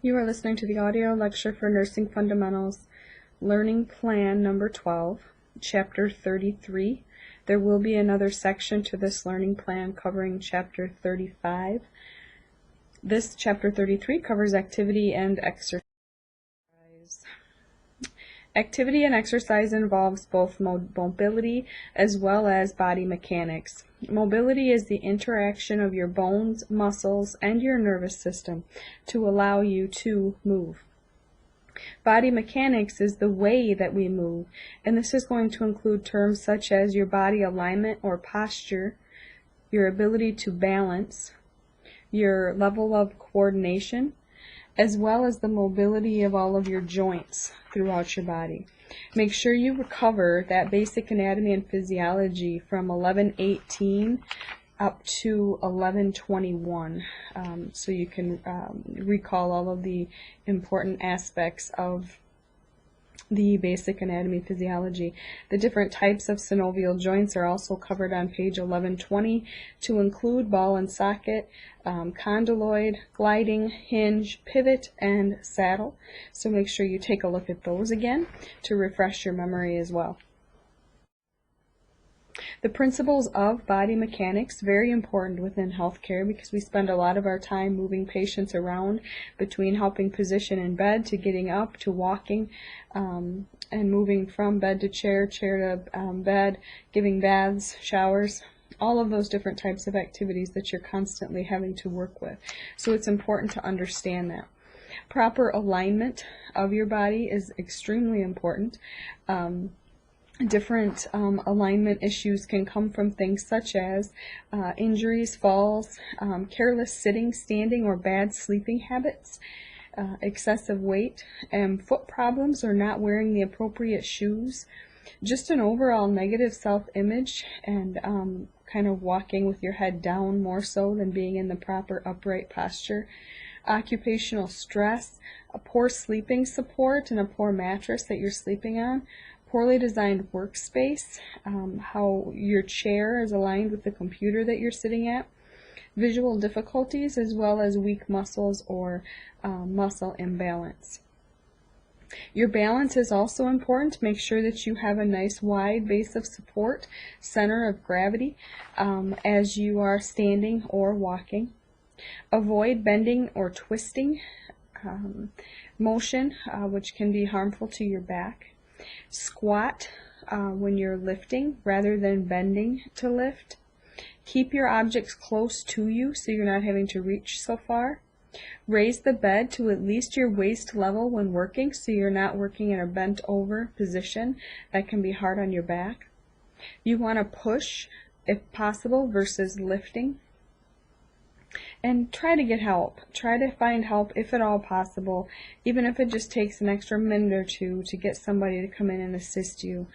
You are listening to the audio lecture for Nursing Fundamentals, Learning Plan number 12, Chapter 33. There will be another section to this learning plan covering Chapter 35. This Chapter 33 covers activity and exercise. Activity and exercise involves both mobility as well as body mechanics. Mobility is the interaction of your bones, muscles, and your nervous system to allow you to move. Body mechanics is the way that we move, and this is going to include terms such as your body alignment or posture, your ability to balance, your level of coordination, as well as the mobility of all of your joints throughout your body. Make sure you recover that basic anatomy and physiology from 11:18 up to 11:21, so you can recall all of the important aspects of the basic anatomy and physiology. The different types of synovial joints are also covered on page 1120 to include ball and socket, condyloid, gliding, hinge, pivot, and saddle. So make sure you take a look at those again to refresh your memory as well. The principles of body mechanics, very important within healthcare because we spend a lot of our time moving patients around between helping position in bed to getting up to walking and moving from bed to chair, chair to bed, giving baths, showers, all of those different types of activities that you're constantly having to work with. So it's important to understand that. Proper alignment of your body is extremely important. Different alignment issues can come from things such as injuries, falls, careless sitting, standing, or bad sleeping habits, excessive weight, foot problems or not wearing the appropriate shoes, just an overall negative self-image and kind of walking with your head down more so than being in the proper upright posture, occupational stress, a poor sleeping support and a poor mattress that you're sleeping on, poorly designed workspace, how your chair is aligned with the computer that you're sitting at, visual difficulties, as well as weak muscles or muscle imbalance. Your balance is also important. Make sure that you have a nice wide base of support, center of gravity, as you are standing or walking. Avoid bending or twisting motion, which can be harmful to your back. Squat when you're lifting rather than bending to lift. Keep your objects close to you so you're not having to reach so far. Raise the bed to at least your waist level when working so you're not working in a bent over position. That can be hard on your back. You want to push if possible versus lifting. And try to get help. Try to find help if at all possible, even if it just takes an extra minute or two to get somebody to come in and assist you.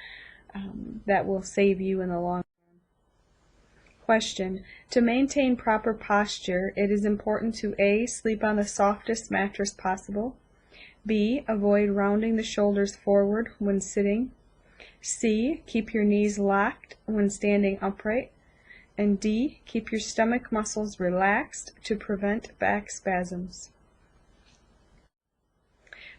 That will save you in the long run. Question. To maintain proper posture, it is important to A. Sleep on the softest mattress possible. B. Avoid rounding the shoulders forward when sitting. C. Keep your knees locked when standing upright. And D, keep your stomach muscles relaxed to prevent back spasms.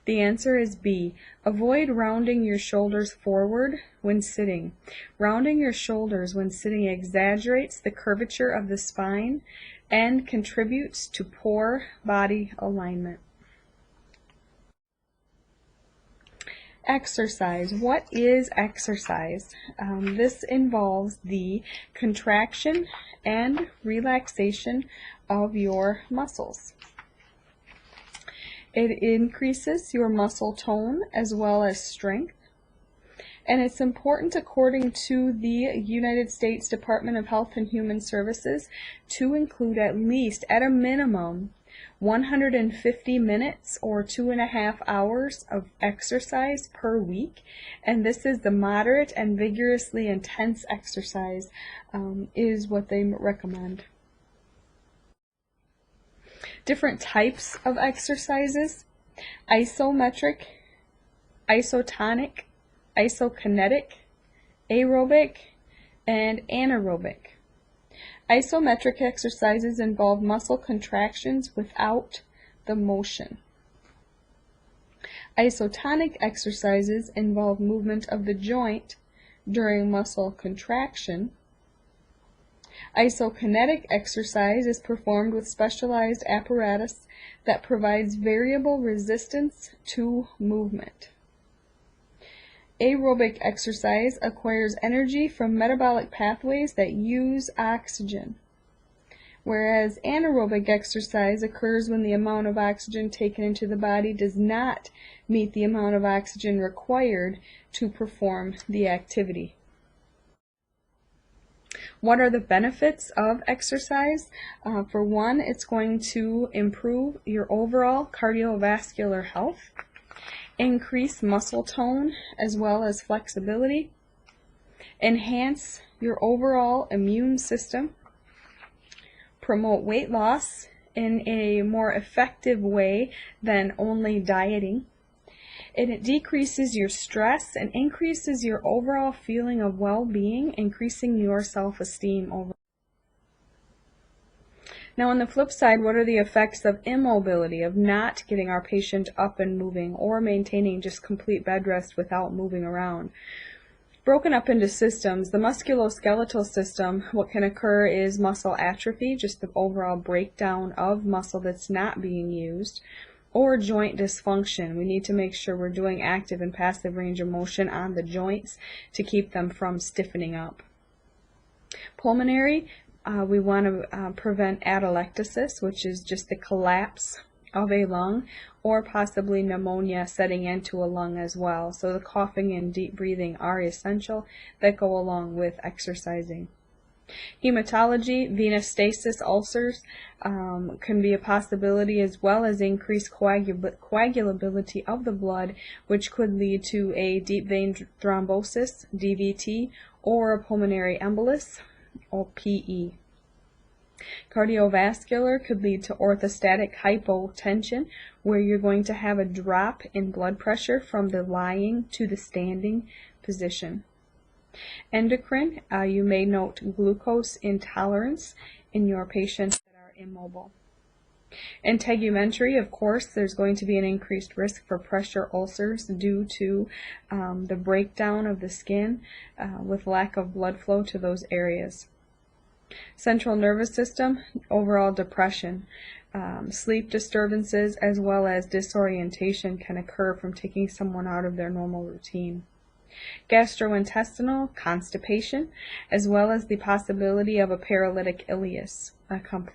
The answer is B. Avoid rounding your shoulders forward when sitting. Rounding your shoulders when sitting exaggerates the curvature of the spine and contributes to poor body alignment. Exercise. What is exercise? This involves the contraction and relaxation of your muscles. It increases your muscle tone as well as strength. And it's important, according to the United States Department of Health and Human Services, to include at least, at a minimum, 150 minutes or 2.5 hours of exercise per week, and this is the moderate and vigorously intense exercise is what they recommend. Different types of exercises: isometric, isotonic, isokinetic, aerobic, and anaerobic. Isometric exercises involve muscle contractions without the motion. Isotonic exercises involve movement of the joint during muscle contraction. Isokinetic exercise is performed with specialized apparatus that provides variable resistance to movement. Aerobic exercise acquires energy from metabolic pathways that use oxygen, whereas anaerobic exercise occurs when the amount of oxygen taken into the body does not meet the amount of oxygen required to perform the activity. What are the benefits of exercise? For one, it's going to improve your overall cardiovascular health, increase muscle tone as well as flexibility, enhance your overall immune system, promote weight loss in a more effective way than only dieting, and it decreases your stress and increases your overall feeling of well-being, increasing your self-esteem overall. Now on the flip side, what are the effects of immobility, of not getting our patient up and moving, or maintaining just complete bed rest without moving around? Broken up into systems, the musculoskeletal system, what can occur is muscle atrophy, just the overall breakdown of muscle that's not being used, or joint dysfunction. We need to make sure we're doing active and passive range of motion on the joints to keep them from stiffening up. Pulmonary, we want to prevent atelectasis, which is just the collapse of a lung, or possibly pneumonia setting into a lung as well. So the coughing and deep breathing are essential that go along with exercising. Hematology, venous stasis ulcers can be a possibility, as well as increased coagulability of the blood, which could lead to a deep vein thrombosis, DVT, or a pulmonary embolus, or PE. Cardiovascular could lead to orthostatic hypotension, where you're going to have a drop in blood pressure from the lying to the standing position. Endocrine, you may note glucose intolerance in your patients that are immobile. Integumentary, of course, there's going to be an increased risk for pressure ulcers due to the breakdown of the skin with lack of blood flow to those areas. Central nervous system, overall depression. Sleep disturbances as well as disorientation can occur from taking someone out of their normal routine. Gastrointestinal, constipation, as well as the possibility of a paralytic ileus,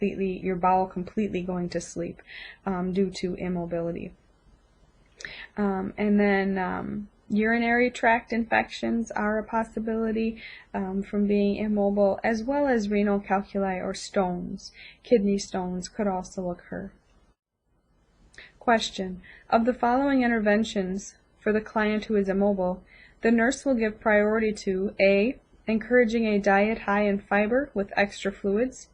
your bowel completely going to sleep due to immobility. And then urinary tract infections are a possibility from being immobile, as well as renal calculi or stones. Kidney stones could also occur. Question: of the following interventions for the client who is immobile, the nurse will give priority to A. encouraging a diet high in fiber with extra fluids,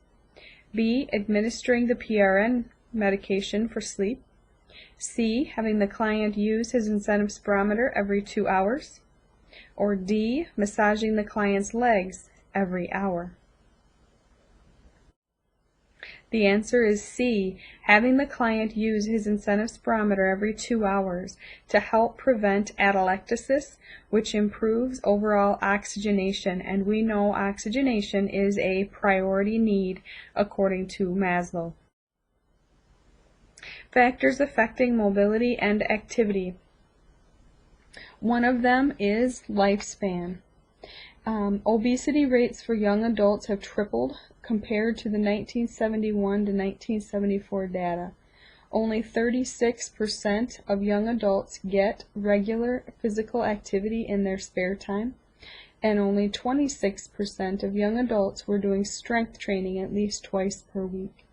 B. administering the PRN medication for sleep, C. having the client use his incentive spirometer every 2 hours, or D. massaging the client's legs every hour. The answer is C, having the client use his incentive spirometer every 2 hours to help prevent atelectasis, which improves overall oxygenation, and we know oxygenation is a priority need according to Maslow. Factors affecting mobility and activity. One of them is lifespan. Obesity rates for young adults have tripled compared to the 1971 to 1974 data. Only 36% of young adults get regular physical activity in their spare time, and only 26% of young adults were doing strength training at least twice per week.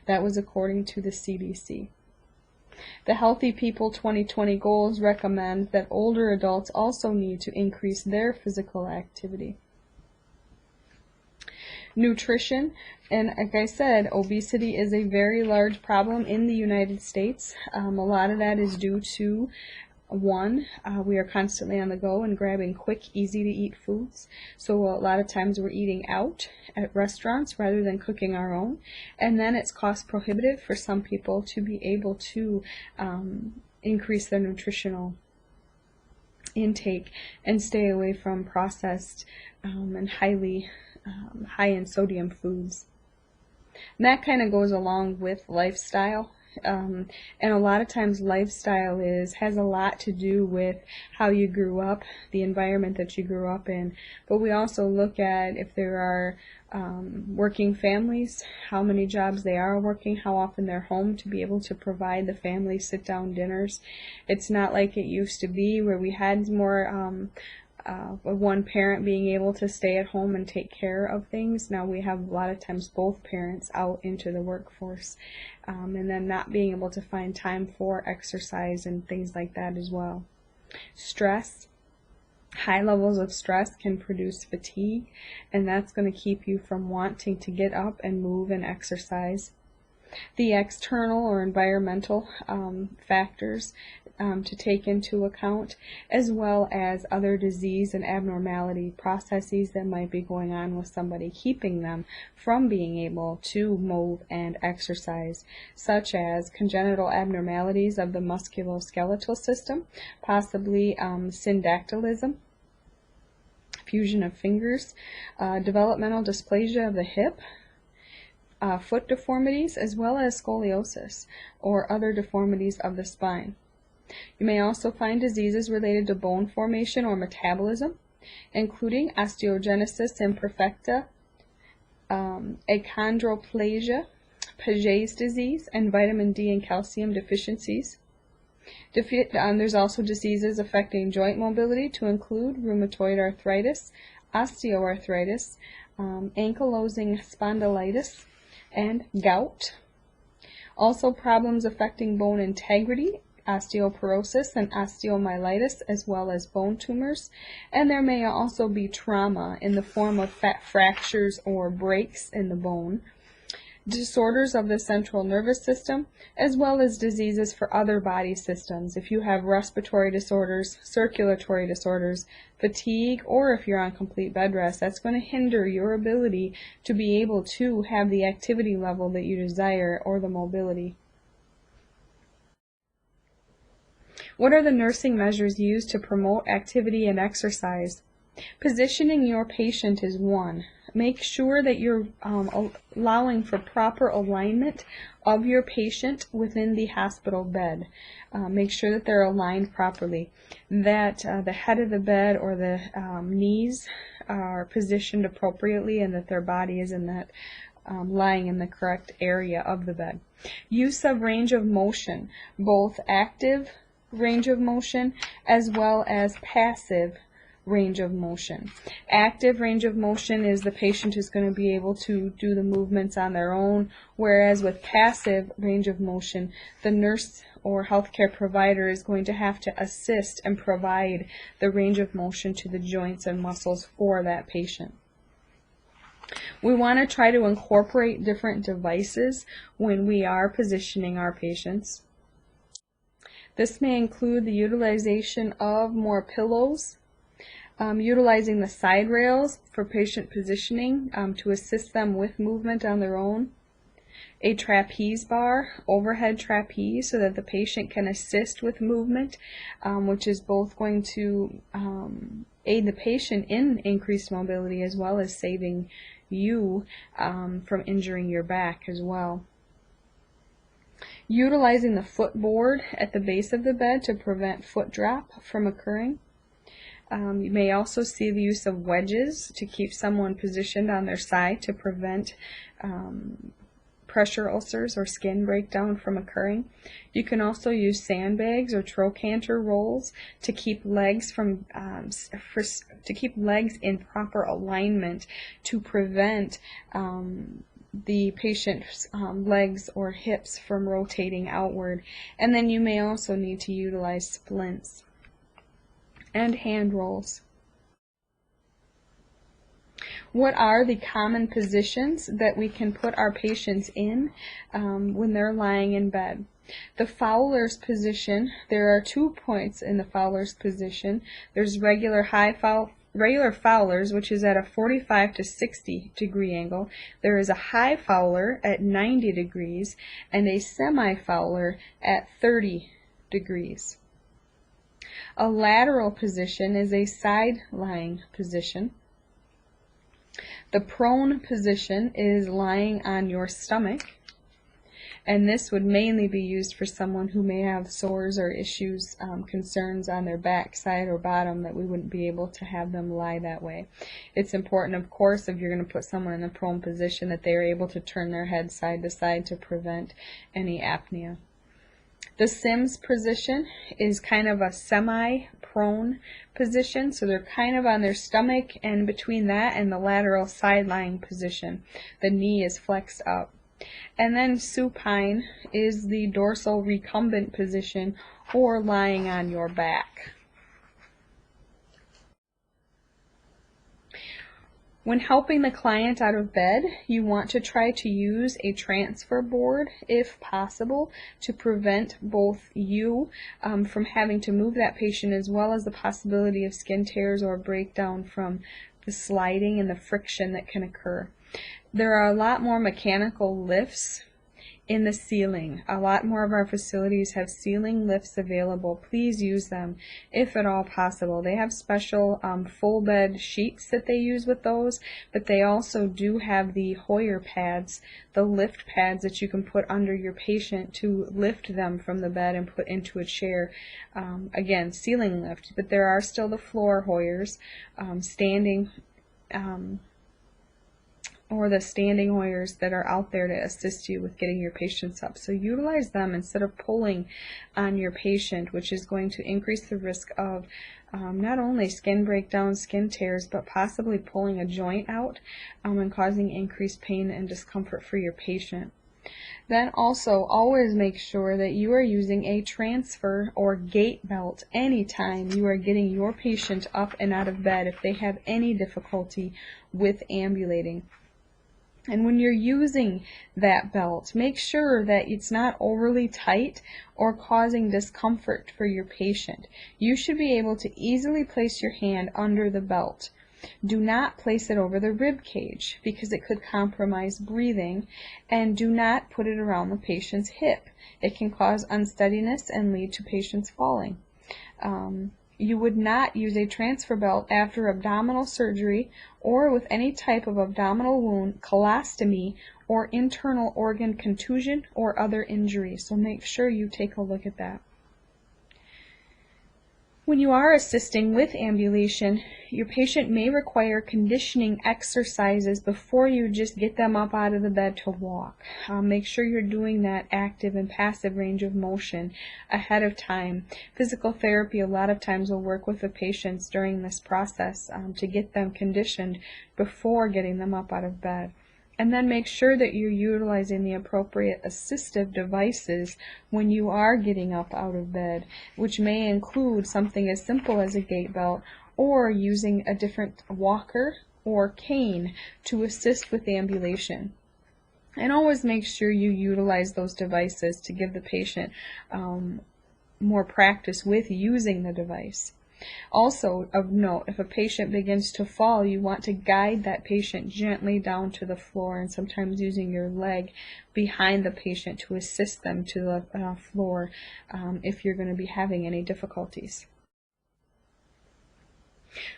That was according to the CDC. The Healthy People 2020 goals recommend that older adults also need to increase their physical activity. Nutrition, and like I said, obesity is a very large problem in the United States. A lot of that is due to, one, we are constantly on the go and grabbing quick, easy-to-eat foods. So a lot of times we're eating out at restaurants rather than cooking our own. And then it's cost prohibitive for some people to be able to increase their nutritional intake and stay away from processed and high in sodium foods. And that kind of goes along with lifestyle. And a lot of times lifestyle has a lot to do with how you grew up, the environment that you grew up in. But we also look at if there are working families, how many jobs they are working, how often they're home to be able to provide the family sit-down dinners. It's not like it used to be where we had more one parent being able to stay at home and take care of things. Now we have a lot of times both parents out into the workforce, and then not being able to find time for exercise and things like that as well. Stress. High levels of stress can produce fatigue, and that's going to keep you from wanting to get up and move and exercise. The external or environmental factors to take into account, as well as other disease and abnormality processes that might be going on with somebody, keeping them from being able to move and exercise, such as congenital abnormalities of the musculoskeletal system, possibly syndactylism, fusion of fingers, developmental dysplasia of the hip, foot deformities, as well as scoliosis or other deformities of the spine. You may also find diseases related to bone formation or metabolism, including osteogenesis imperfecta, achondroplasia, Paget's disease, and vitamin D and calcium deficiencies. There's also diseases affecting joint mobility to include rheumatoid arthritis, osteoarthritis, ankylosing spondylitis, and gout. Also problems affecting bone integrity, osteoporosis and osteomyelitis, as well as bone tumors. And there may also be trauma in the form of fractures or breaks in the bone. Disorders of the central nervous system, as well as diseases for other body systems. If you have respiratory disorders, circulatory disorders, fatigue, or if you're on complete bed rest, that's going to hinder your ability to be able to have the activity level that you desire or the mobility. What are the nursing measures used to promote activity and exercise? Positioning your patient is one. Make sure that you're allowing for proper alignment of your patient within the hospital bed. Make sure that they're aligned properly, that the head of the bed or the knees are positioned appropriately, and that their body is in that lying in the correct area of the bed. Use of range of motion, both active range of motion as well as passive range of motion. Active range of motion is the patient is going to be able to do the movements on their own, whereas with passive range of motion, the nurse or healthcare provider is going to have to assist and provide the range of motion to the joints and muscles for that patient. We want to try to incorporate different devices when we are positioning our patients. This may include the utilization of more pillows, utilizing the side rails for patient positioning to assist them with movement on their own, a trapeze bar, overhead trapeze, so that the patient can assist with movement, which is both going to aid the patient in increased mobility as well as saving you from injuring your back as well. Utilizing the footboard at the base of the bed to prevent foot drop from occurring. You may also see the use of wedges to keep someone positioned on their side to prevent pressure ulcers or skin breakdown from occurring. You can also use sandbags or trochanter rolls to keep legs from to keep legs in proper alignment to prevent the patient's legs or hips from rotating outward. And then you may also need to utilize splints and hand rolls. What are the common positions that we can put our patients in when they're lying in bed? The Fowler's position, there are 2 points in the Fowler's position. There's regular Fowler's, which is at a 45 to 60 degree angle. There is a high Fowler at 90 degrees and a semi-Fowler at 30 degrees. A lateral position is a side-lying position. The prone position is lying on your stomach, and this would mainly be used for someone who may have sores or issues, concerns on their back side or bottom, that we wouldn't be able to have them lie that way. It's important, of course, if you're going to put someone in the prone position, that they are able to turn their head side to side to prevent any apnea. The Sims position is kind of a semi-prone position, so they're kind of on their stomach, and between that and the lateral side-lying position, the knee is flexed up. And then supine is the dorsal recumbent position, or lying on your back. When helping the client out of bed, you want to try to use a transfer board, if possible, to prevent both you from having to move that patient, as well as the possibility of skin tears or breakdown from the sliding and the friction that can occur. There are a lot more mechanical lifts in the ceiling. A lot more of our facilities have ceiling lifts available. Please use them if at all possible. They have special full bed sheets that they use with those, but they also do have the Hoyer pads, the lift pads that you can put under your patient to lift them from the bed and put into a chair. Again, ceiling lift, but there are still the floor Hoyers, standing or the standing Hoyers that are out there to assist you with getting your patients up. So utilize them instead of pulling on your patient, which is going to increase the risk of not only skin breakdown, skin tears, but possibly pulling a joint out and causing increased pain and discomfort for your patient. Then also always make sure that you are using a transfer or gait belt anytime you are getting your patient up and out of bed if they have any difficulty with ambulating. And when you're using that belt, make sure that it's not overly tight or causing discomfort for your patient. You should be able to easily place your hand under the belt. Do not place it over the rib cage because it could compromise breathing, and do not put it around the patient's hip. It can cause unsteadiness and lead to patients falling. You would not use a transfer belt after abdominal surgery or with any type of abdominal wound, colostomy, or internal organ contusion or other injury. So make sure you take a look at that. When you are assisting with ambulation, your patient may require conditioning exercises before you just get them up out of the bed to walk. Make sure you're doing that active and passive range of motion ahead of time. Physical therapy a lot of times will work with the patients during this process to get them conditioned before getting them up out of bed. And then make sure that you're utilizing the appropriate assistive devices when you are getting up out of bed, which may include something as simple as a gait belt or using a different walker or cane to assist with ambulation. And always make sure you utilize those devices to give the patient more practice with using the device. Also of note, if a patient begins to fall, you want to guide that patient gently down to the floor, and sometimes using your leg behind the patient to assist them to the floor if you're going to be having any difficulties.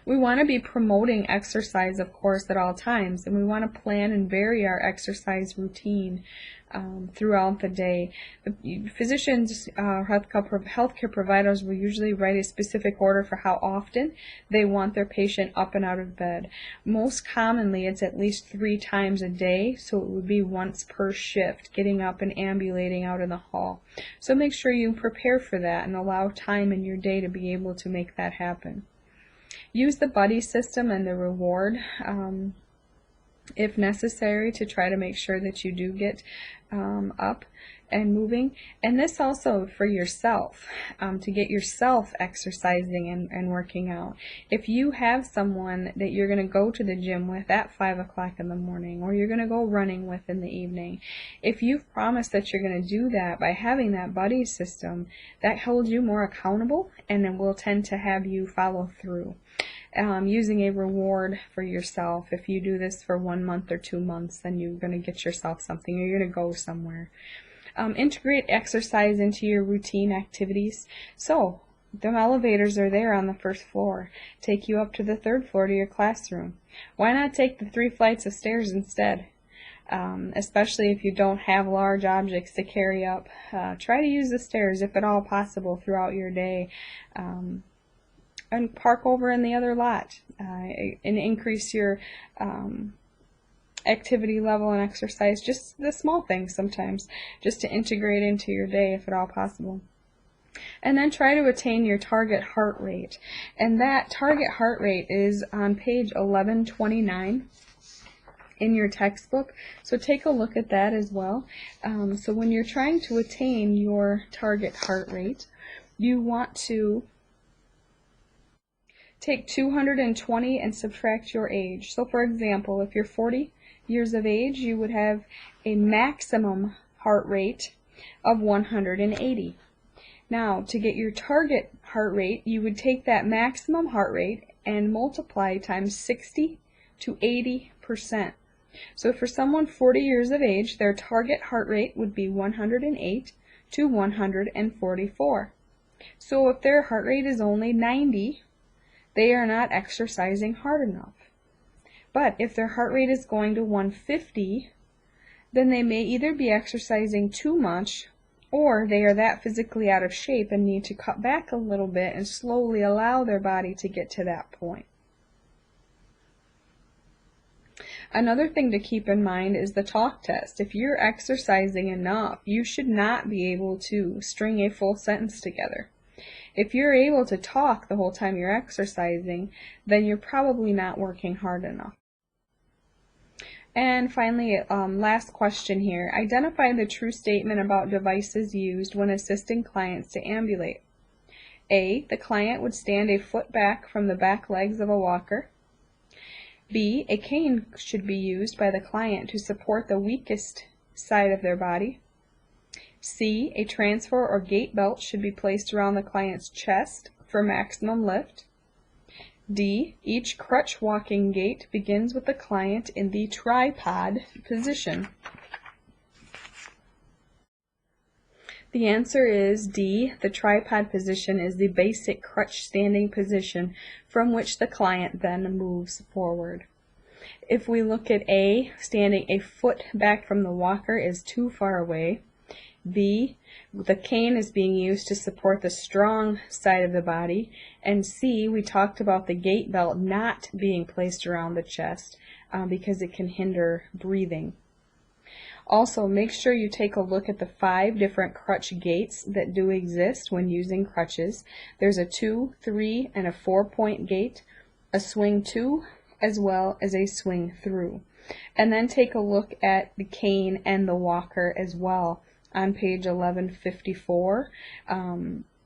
We want to be promoting exercise, of course, at all times, and we want to plan and vary our exercise routine throughout the day. Physicians, healthcare providers will usually write a specific order for how often they want their patient up and out of bed. Most commonly, it's at least 3 times a day, so it would be once per shift, getting up and ambulating out in the hall. So make sure you prepare for that and allow time in your day to be able to make that happen. Use the buddy system and the reward if necessary to try to make sure that you do get up and moving. And this also for yourself, to get yourself exercising and working out. If you have someone that you're going to go to the gym with at 5 o'clock in the morning, or you're going to go running with in the evening, if you've promised that you're going to do that, by having that buddy system, that holds you more accountable and it will tend to have you follow through. Using a reward for yourself. If you do this for 1 month or 2 months, then you're going to get yourself something, or you're going to go somewhere. Integrate exercise into your routine activities. So, the elevators are there on the first floor. Take you up to the third floor to your classroom. Why not take the 3 flights of stairs instead? Especially if you don't have large objects to carry up. Try to use the stairs if at all possible throughout your day. And park over in the other lot and increase your activity level and exercise. Just the small things sometimes, just to integrate into your day if at all possible. And then try to attain your target heart rate. And that target heart rate is on page 1129 in your textbook. So take a look at that as well. So when you're trying to attain your target heart rate, you want to take 220 and subtract your age. So for example, if you're 40 years of age, you would have a maximum heart rate of 180. Now, to get your target heart rate, you would take that maximum heart rate and multiply times 60 to 80%. So for someone 40 years of age, their target heart rate would be 108 to 144. So if their heart rate is only 90, they are not exercising hard enough. But if their heart rate is going to 150, then they may either be exercising too much, or they are that physically out of shape and need to cut back a little bit and slowly allow their body to get to that point. Another thing to keep in mind is the talk test. If you're exercising enough, you should not be able to string a full sentence together. If you're able to talk the whole time you're exercising, then you're probably not working hard enough. And finally, last question here. Identify the true statement about devices used when assisting clients to ambulate. A, the client would stand a foot back from the back legs of a walker. B, a cane should be used by the client to support the weakest side of their body. C, a transfer or gait belt should be placed around the client's chest for maximum lift. D, each crutch walking gait begins with the client in the tripod position. The answer is D. The tripod position is the basic crutch standing position from which the client then moves forward. If we look at A, standing a foot back from the walker is too far away. B, the cane is being used to support the strong side of the body. And C, we talked about the gait belt not being placed around the chest because it can hinder breathing. Also, make sure you take a look at the 5 different crutch gaits that do exist when using crutches. There's a 2, 3, and a 4-point gait, a swing to, as well as a swing through. And then take a look at the cane and the walker as well on page 1154,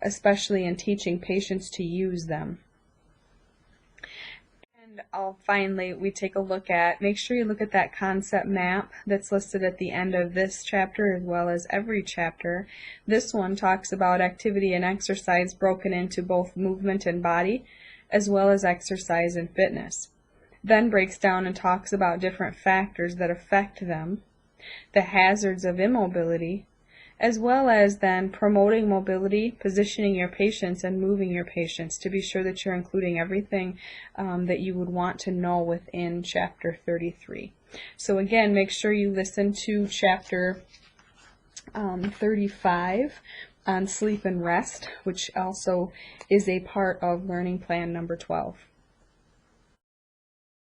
especially in teaching patients to use them. And finally, we take a look at, make sure you look at that concept map that's listed at the end of this chapter as well as every chapter. This one talks about activity and exercise broken into both movement and body, as well as exercise and fitness. Then breaks down and talks about different factors that affect them, the hazards of immobility, as well as then promoting mobility, positioning your patients, and moving your patients to be sure that you're including everything that you would want to know within Chapter 33. So again, make sure you listen to Chapter 35 on sleep and rest, which also is a part of Learning Plan number 12.